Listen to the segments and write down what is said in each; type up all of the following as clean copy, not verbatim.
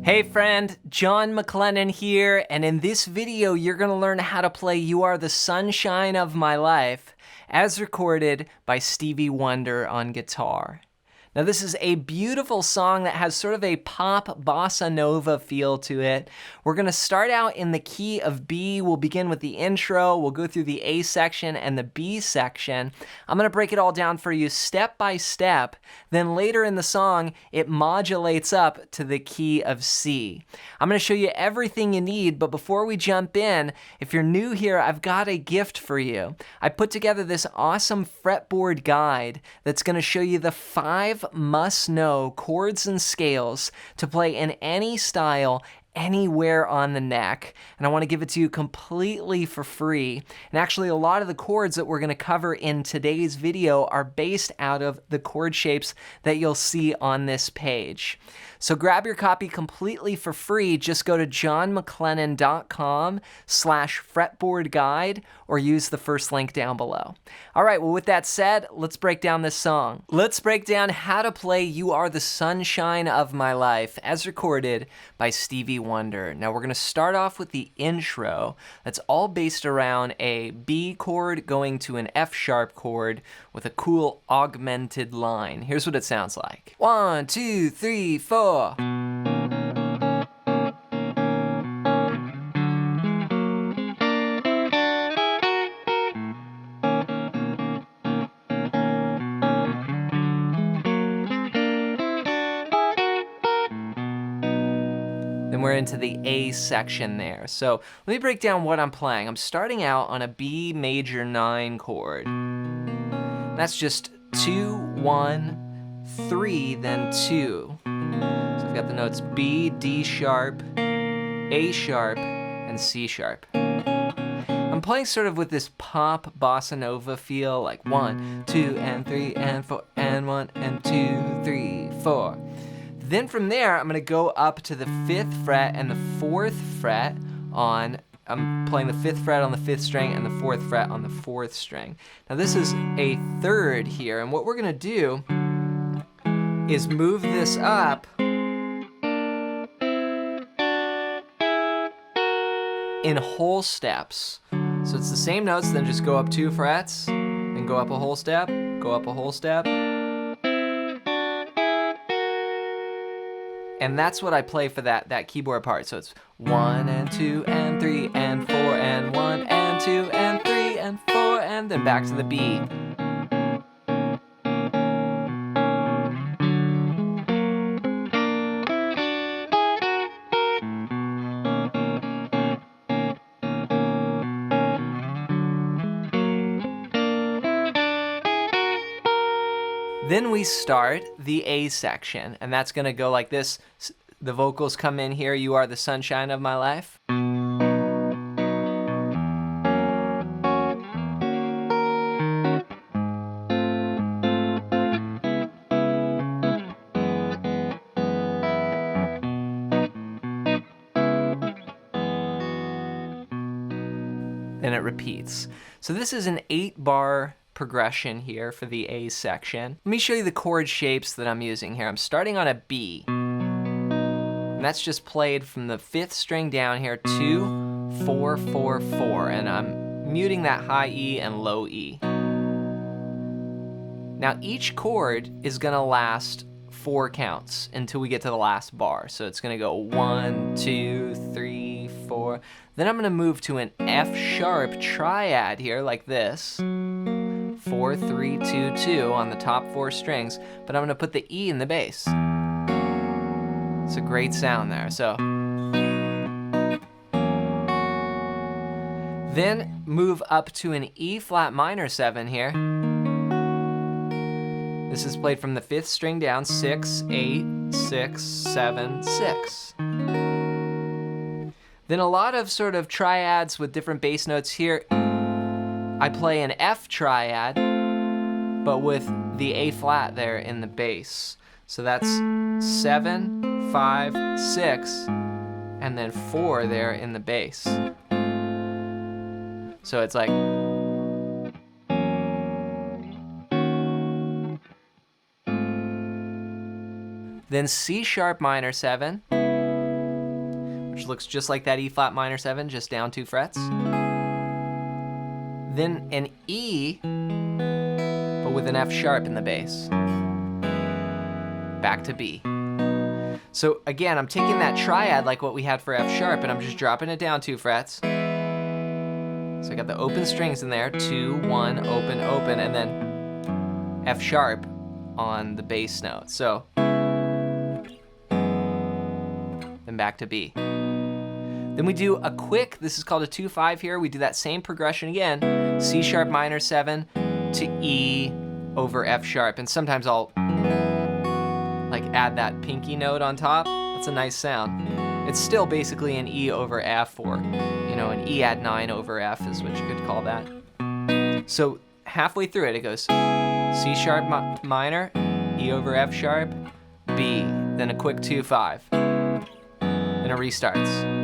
Hey friend, John MacLennan here, and in this video you're going to learn how to play You Are the Sunshine of My Life as recorded by Stevie Wonder on guitar. Now this is a beautiful song that has sort of a pop bossa nova feel to it. We're going to start out in the key of B. We'll begin with the intro. We'll go through the A section and the B section. I'm going to break it all down for you step by step. Then later in the song, it modulates up to the key of C. I'm going to show you everything you need, but before we jump in, if you're new here, I've got a gift for you. I put together this awesome fretboard guide that's going to show you the 5 must-know chords and scales to play in any style, anywhere on the neck, and I want to give it to you completely for free. And actually a lot of the chords that we're going to cover in today's video are based out of the chord shapes that you'll see on this page. So grab your copy completely for free. Just go to johnmaclennan.com/fretboard-guide or use the first link down below. All right, well with that said, let's break down this song. Let's break down how to play You Are the Sunshine of My Life as recorded by Stevie Wonder. Now we're going to start off with the intro. That's all based around a B chord going to an F sharp chord with a cool augmented line. Here's what it sounds like. 1, 2, 3, 4. Then we're into the A section there. So let me break down what I'm playing. I'm starting out on a B major 9 chord. That's just 2, 1, 3, then 2. So I've got the notes B, D sharp, A sharp, and C sharp. I'm playing sort of with this pop bossa nova feel, like 1, 2, and 3, and 4, and 1, and 2, 3, 4. Then from there, I'm going to go up to the 5th fret and the 4th fret on, I'm playing the 5th fret on the 5th string and the 4th fret on the 4th string. Now this is a third here, and what we're going to do is move this up in whole steps. So it's the same notes, then just go up 2 frets, then go up a whole step, go up a whole step. And that's what I play for that keyboard part. So it's 1 and 2 and 3 and 4 and 1 and 2 and 3 and 4 and then back to the B. Then we start the A section, and that's going to go like this. The vocals come in here, You Are the Sunshine of My Life. Then it repeats. So this is an 8-bar progression here for the A section. Let me show you the chord shapes that I'm using here. I'm starting on a B. And that's just played from the 5th string down here, 2, 4, 4, 4. And I'm muting that high E and low E. Now each chord is going to last 4 counts until we get to the last bar. So it's going to go 1, 2, 3, 4. Then I'm going to move to an F sharp triad here like this. 4, 3, 2, 2 on the top 4 strings, but I'm going to put the E in the bass. It's a great sound there. So then move up to an E flat minor 7 here. This is played from the 5th string down, 6, 8, 6, 7, 6. Then a lot of sort of triads with different bass notes here. I play an F triad, but with the A flat there in the bass. So that's 7, 5, 6, and then 4 there in the bass. So it's like then C sharp minor 7, which looks just like that E flat minor 7, just down 2 frets. Then an E, but with an F sharp in the bass. Back to B. So again, I'm taking that triad like what we had for F sharp, and I'm just dropping it down 2 frets. So I got the open strings in there, 2, 1, open, open, and then F sharp on the bass note. So then back to B. Then we do a quick, this is called a 2-5 here. We do that same progression again, C sharp minor 7 to E over F sharp, and sometimes I'll like add that pinky note on top. That's a nice sound. It's still basically an E over F, or an E add 9 over F is what you could call that. So halfway through it, it goes C sharp minor, E over F sharp, B, then a quick 2-5, then it restarts.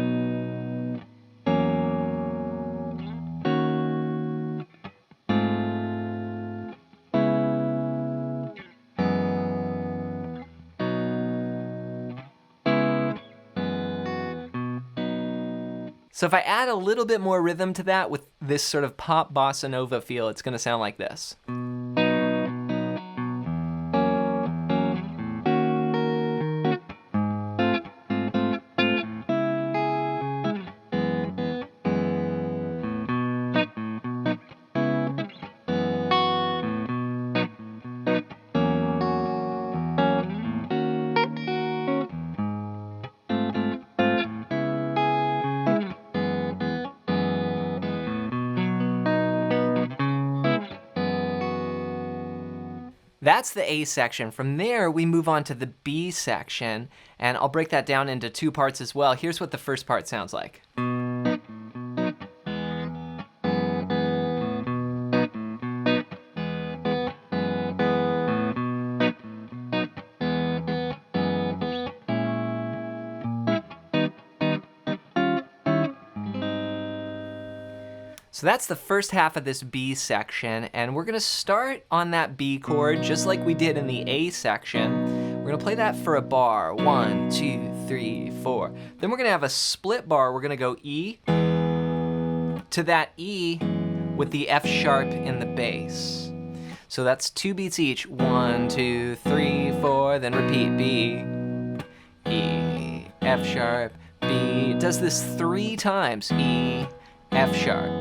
So if I add a little bit more rhythm to that with this sort of pop bossa nova feel, it's gonna sound like this. That's the A section. From there, we move on to the B section, and I'll break that down into 2 parts as well. Here's what the first part sounds like. So that's the first half of this B section, and we're gonna start on that B chord just like we did in the A section. We're gonna play that for a bar, 1, 2, 3, 4. Then we're gonna have a split bar. We're gonna go E to that E with the F sharp in the bass. So that's 2 beats each, 1, 2, 3, 4, then repeat B, E, F sharp, B. It does this 3 times, E, F sharp.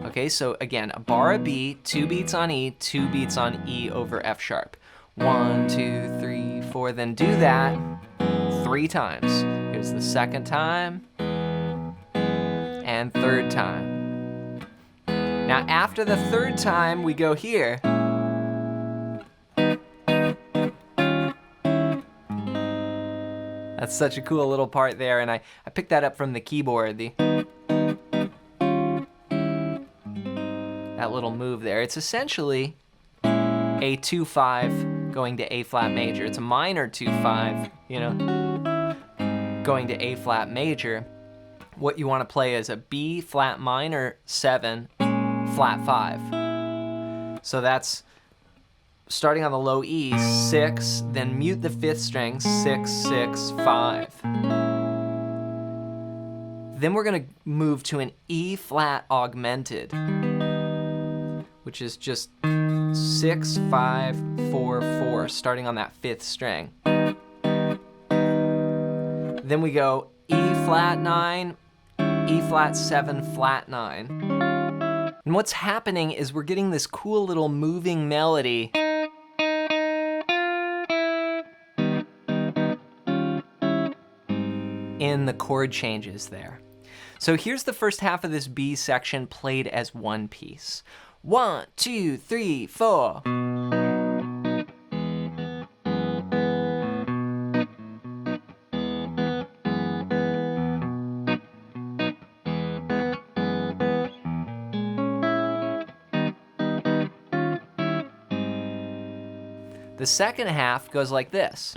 Okay, so again, a bar of B, 2 beats on E, 2 beats on E over F sharp. 1, 2, 3, 4, then do that 3 times. Here's the second time, and third time. Now after the third time, we go here. That's such a cool little part there, and I picked that up from the keyboard, that little move there. It's essentially a 2-5 going to A flat major. It's a minor 2-5, going to A flat major. What you want to play is a B flat minor 7, flat 5. So that's starting on the low E, 6, then mute the 5th string, 6, 6, 5. Then we're going to move to an E flat augmented, which is just 6, 5, 4, 4, starting on that 5th string. Then we go E flat 9, E flat 7, flat 9. And what's happening is we're getting this cool little moving melody in the chord changes there. So here's the first half of this B section played as one piece. 1, 2, 3, 4. The second half goes like this.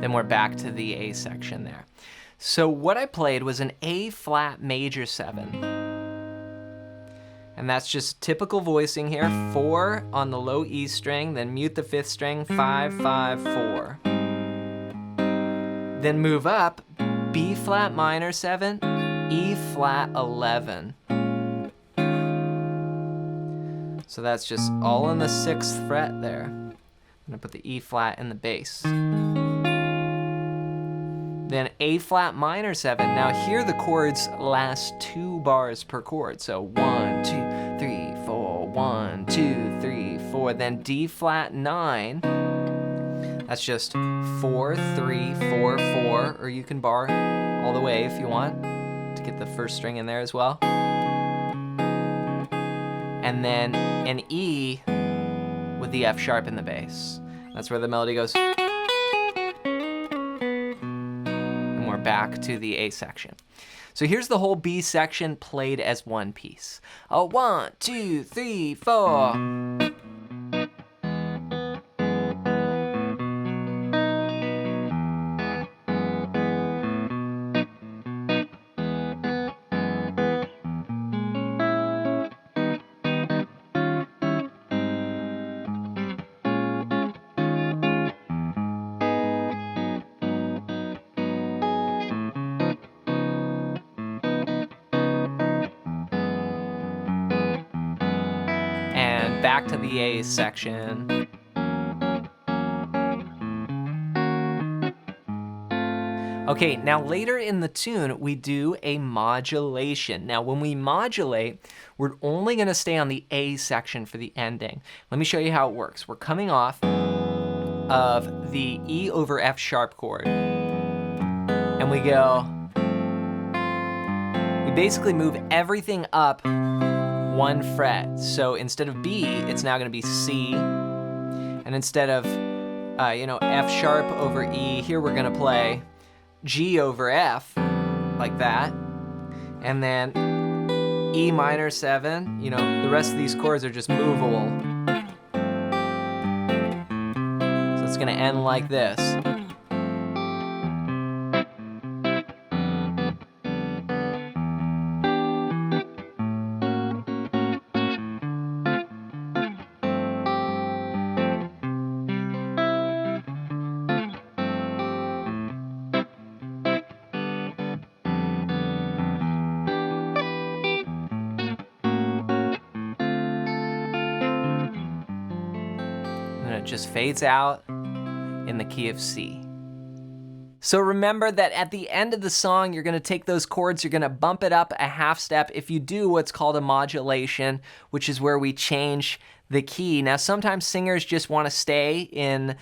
Then we're back to the A section there. So what I played was an A flat major 7. And that's just typical voicing here. 4 on the low E string, then mute the 5th string, 5, 5, 4. Then move up, B flat minor 7, E flat 11. So that's just all in the 6th fret there. I'm gonna put the E flat in the bass. Then A flat minor 7. Now here the chords last 2 bars per chord. So 1, 2, 3, 4, 1, 2, 3, 4. Then D flat 9. That's just 4, 3, 4, 4. Or you can bar all the way if you want to get the first string in there as well. And then an E with the F sharp in the bass. That's where the melody goes. And we're back to the A section. So here's the whole B section played as one piece. 1, 2, 3, 4. Back to the A section. Okay, now later in the tune, we do a modulation. Now when we modulate, we're only gonna stay on the A section for the ending. Let me show you how it works. We're coming off of the E over F sharp chord, and we basically move everything up 1 fret. So instead of B, it's now gonna be C. And instead of, F sharp over E, here we're gonna play G over F, like that. And then E minor 7, the rest of these chords are just movable. So it's gonna end like this. It just fades out in the key of C. So remember that at the end of the song, you're gonna take those chords, you're gonna bump it up a half step if you do what's called a modulation, which is where we change the key. Now, sometimes singers just wanna stay in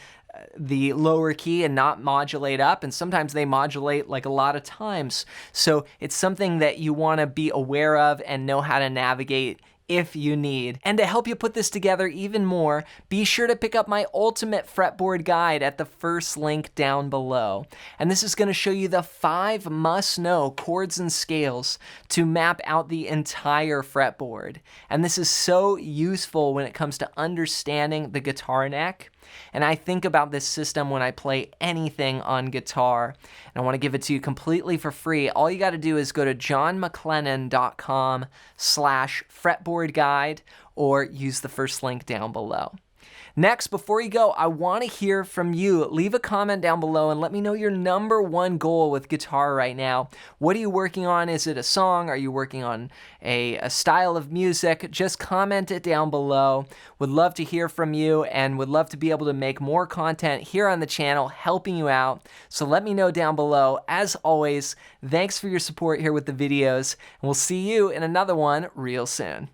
the lower key and not modulate up, and sometimes they modulate like a lot of times. So it's something that you wanna be aware of and know how to navigate if you need. And to help you put this together even more, be sure to pick up my ultimate fretboard guide at the first link down below. And this is going to show you the 5 must-know chords and scales to map out the entire fretboard. And this is so useful when it comes to understanding the guitar neck. And I think about this system when I play anything on guitar. And I want to give it to you completely for free. All you got to do is go to johnmclennan.com/fretboard guide or use the first link down below. Next, before you go, I want to hear from you. Leave a comment down below and let me know your #1 goal with guitar right now. What are you working on? Is it a song? Are you working on a style of music? Just comment it down below. Would love to hear from you and would love to be able to make more content here on the channel helping you out. So let me know down below. As always, thanks for your support here with the videos, and we'll see you in another one real soon.